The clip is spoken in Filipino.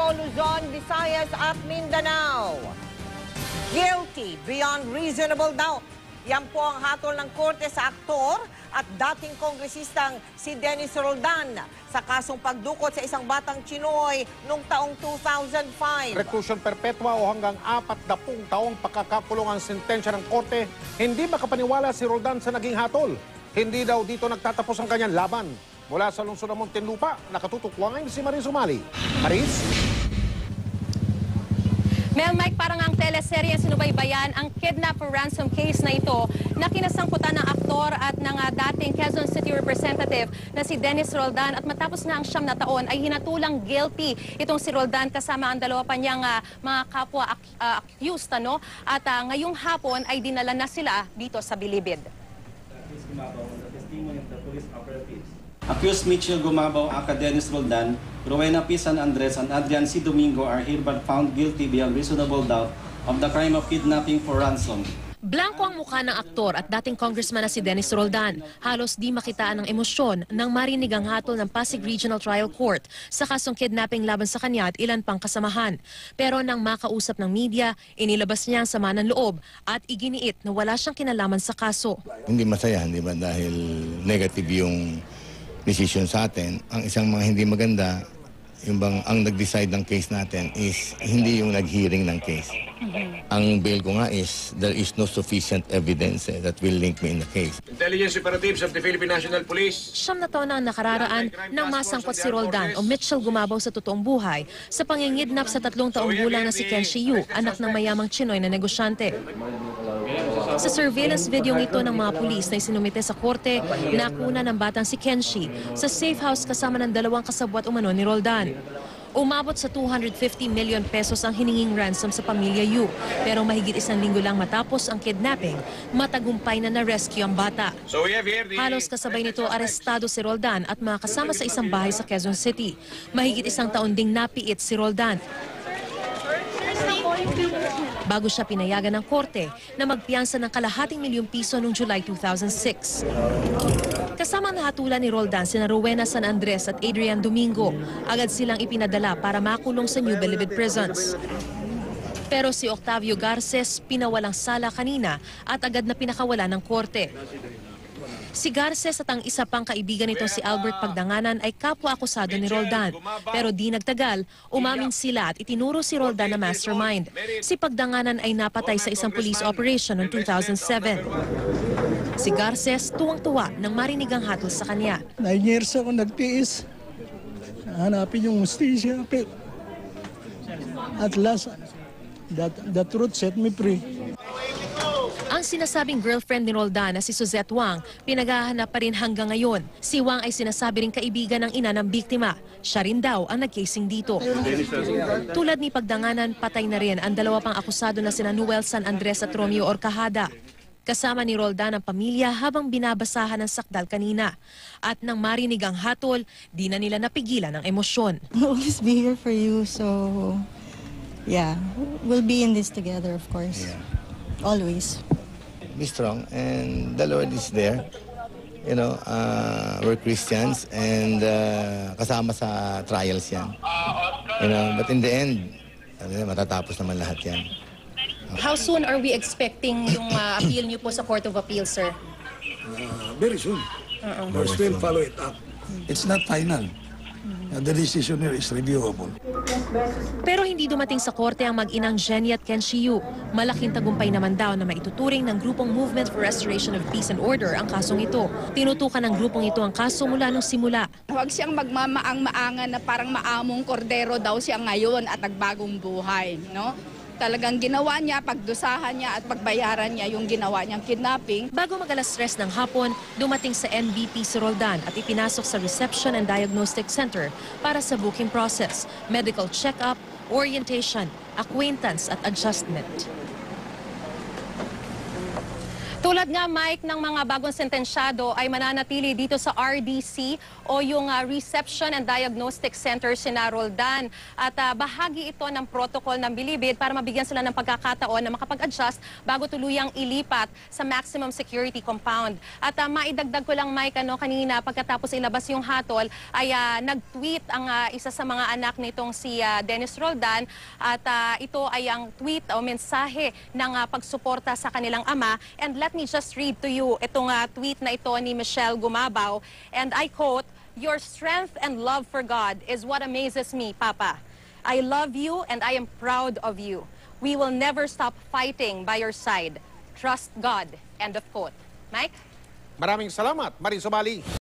Ilocos, Luzon, Visayas at Mindanao. Guilty beyond reasonable doubt. Yan po ang hatol ng korte sa aktor at dating kongresistang si Dennis Roldan sa kasong pagdukot sa isang batang Chinoy noong taong 2005. Reclusion perpetua o hanggang 40 taong pagkakakulong ang sentensya ng korte, hindi makapaniwala si Roldan sa naging hatol. Hindi daw dito nagtatapos ang kanyang laban. Mula sa lungsod ng Muntinlupa, nakatutok ngayon si Maris Umali. Maris? Mel Mike, parang ang teleserye sinubaybayan ang kidnap for ransom case na ito na kinasangkutan ng aktor at ng dating Quezon City Representative na si Dennis Roldan, at matapos na ang 9 na taon ay hinatulang guilty itong si Roldan kasama ang dalawa pa niyang mga kapwa accused, ano? At ngayong hapon ay dinala na sila dito sa Bilibid. Accused Mitchell Gumabaw, aka Dennis Roldan, Rowena P. San Andres, and Adrian C. Domingo are hereby found guilty beyond reasonable doubt of the crime of kidnapping for ransom. Blanco ang mukha ng aktor at dating congressman na si Dennis Roldan. Halos di makitaan ng emosyon nang marinig ang hatol ng Pasig Regional Trial Court sa kasong kidnapping laban sa kanya at ilan pang kasamahan. Pero nang makausap ng media, inilabas niya ang sama ng loob at iginiit na wala siyang kinalaman sa kaso. Hindi masaya, hindi ba? Dahil negative yung decision sa atin. Ang isang mga hindi maganda, yung bang ang nag-decide ng case natin is hindi yung nag-hearing ng case. Ang bail ko nga is there is no sufficient evidence that will link me in the case. Intelligence operatives of the Philippine National Police. 9 na taon na ang nakararaan nang masangkot si Roldan o Mitchell Gumabaw sa totoong buhay sa pangingidnap sa 3 taong gulang na si Ken Shiyu, anak ng mayamang Chinoy na negosyante. Sa surveillance video ito ng mga pulis na isinumite sa korte, nakuna ng batang si Kenshi sa safe house kasama ng 2 kasabwat umano ni Roldan. Umabot sa 250 million pesos ang hininging ransom sa pamilya Yu. Pero mahigit 1 linggo lang matapos ang kidnapping, matagumpay na na-rescue ang bata. Halos kasabay nito arestado si Roldan at mga kasama sa isang bahay sa Quezon City. Mahigit 1 taon ding napiit si Roldan bago siya pinayagan ng korte na magpiyansa ng ₱250,000 noong July 2006. Kasama ang nahatulan ni Roldan sina Rowena San Andres at Adrian Domingo. Agad silang ipinadala para makulong sa New Bilibid Prisons. Pero si Octavio Garces pinawalang sala kanina at agad na pinakawala ng korte. Si Garces at ang isa pang kaibigan nito si Albert Pagdanganan ay kapwa-akusado ni Roldan. Pero di nagtagal, umamin sila at itinuro si Roldan na mastermind. Si Pagdanganan ay napatay sa isang police operation noong 2007. Si Garces tuwang-tuwa nang marinig ang hatol sa kanya. 9 years ako nagtiis. Hanapin yung justisya. At last, the truth set me free. Ang sinasabing girlfriend ni Roldan na si Suzette Wang, pinaghahanap pa rin hanggang ngayon. Si Wang ay sinasabi ring kaibigan ng ina ng biktima. Siya rin daw ang nag-casing dito. Tulad ni Pagdanganan, patay na rin ang 2 pang akusado na sina Noel San Andres at Romeo Orcajada. Kasama ni Roldan ang pamilya habang binabasahan ng sakdal kanina. At nang marinig ang hatol, di na nila napigilan ang emosyon. I'll always be here for you, so yeah, we'll be in this together, of course. Yeah. Always. Be strong, and the Lord is there. You know, we're Christians, and kasama sa trials yan. You know, but in the end, matatapos naman lahat yan. How soon are we expecting yung appeal niyo po sa Court of Appeal, sir? Very soon. We'll still follow it up. It's not final. The decision here is reviewable. Pero hindi dumating sa korte ang mag-inang Jenny at Ken Shiyu. Malaking tagumpay naman daw na maituturing ng grupong Movement for Restoration of Peace and Order ang kasong ito. Tinutukan ng grupong ito ang kaso mula nung simula. Huwag siyang magmamaang-maangan na parang maamong kordero daw siya ngayon at nagbagong buhay, no? Talagang ginawa niya, pagdusahan niya at pagbayaran niya yung ginawa niyang kidnapping. Bago mag-alas-3 ng hapon, dumating sa NBP si Roldan at ipinasok sa Reception and Diagnostic Center para sa booking process, medical check-up, orientation, acquaintance at adjustment. Tulad nga, Mike, ng mga bagong sentensyado ay mananatili dito sa RDC o yung Reception and Diagnostic Center si Roldan. At bahagi ito ng protocol ng Bilibid para mabigyan sila ng pagkakataon na makapag-adjust bago tuluyang ilipat sa maximum security compound. At maidagdag ko lang, Mike, kanina pagkatapos ilabas yung hatol ay nag-tweet ang isa sa mga anak nitong si Dennis Roldan at ito ay ang tweet o mensahe ng pagsuporta sa kanilang ama. And let me just read to you itong tweet na ito ni Michelle Gumabaw. And I quote, "Your strength and love for God is what amazes me, Papa. I love you and I am proud of you. We will never stop fighting by your side. Trust God." End of quote. Mike? Maraming salamat, Marie Sumali.